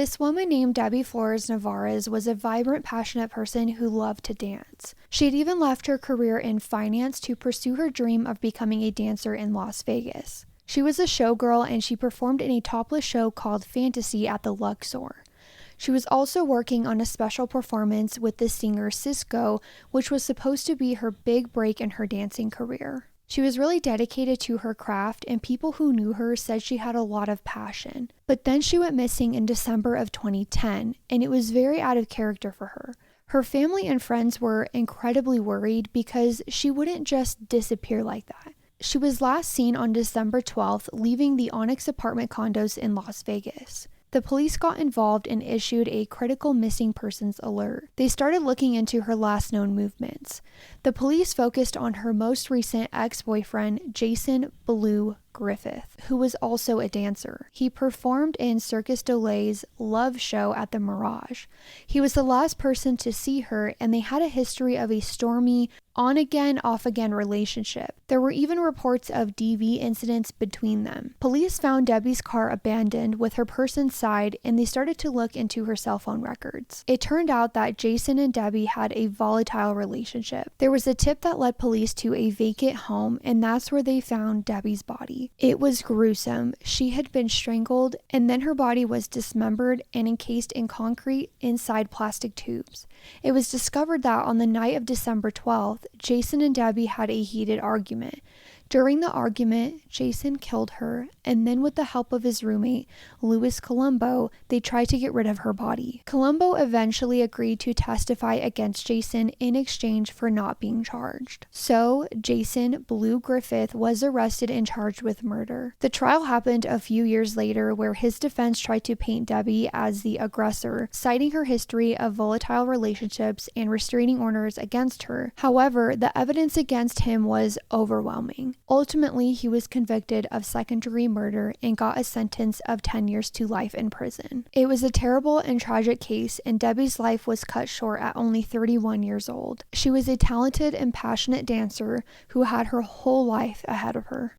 This woman named Debbie Flores Navarez was a vibrant, passionate person who loved to dance. She had even left her career in finance to pursue her dream of becoming a dancer in Las Vegas. She was a showgirl and she performed in a topless show called Fantasy at the Luxor. She was also working on a special performance with the singer Cisco, which was supposed to be her big break in her dancing career. She was really dedicated to her craft, and people who knew her said she had a lot of passion. But then she went missing in December of 2010, and it was very out of character for her. Her family and friends were incredibly worried because she wouldn't just disappear like that. She was last seen on December 12th leaving the Onyx apartment condos in Las Vegas. The police got involved and issued a critical missing persons alert. They started looking into her last known movements. The police focused on her most recent ex-boyfriend, Jason Blue Griffith, who was also a dancer. He performed in Circus Soleil's Love Show at the Mirage. He was the last person to see her, and they had a history of a stormy, on-again, off-again relationship. There were even reports of DV incidents between them. Police found Debbie's car abandoned with her purse inside, and they started to look into her cell phone records. It turned out that Jason and Debbie had a volatile relationship. There was a tip that led police to a vacant home, and that's where they found Debbie's body. It was gruesome. She had been strangled, and then her body was dismembered and encased in concrete inside plastic tubes. It was discovered that on the night of December 12th, Jason and Debbie had a heated argument. During the argument, Jason killed her, and then with the help of his roommate, Louis Colombo, they tried to get rid of her body. Colombo eventually agreed to testify against Jason in exchange for not being charged. So, Jason Blue Griffith was arrested and charged with murder. The trial happened a few years later, where his defense tried to paint Debbie as the aggressor, citing her history of volatile relationships and restraining orders against her. However, the evidence against him was overwhelming. Ultimately, he was convicted of second-degree murder and got a sentence of 10 years to life in prison. It was a terrible and tragic case, and Debbie's life was cut short at only 31 years old. She was a talented and passionate dancer who had her whole life ahead of her.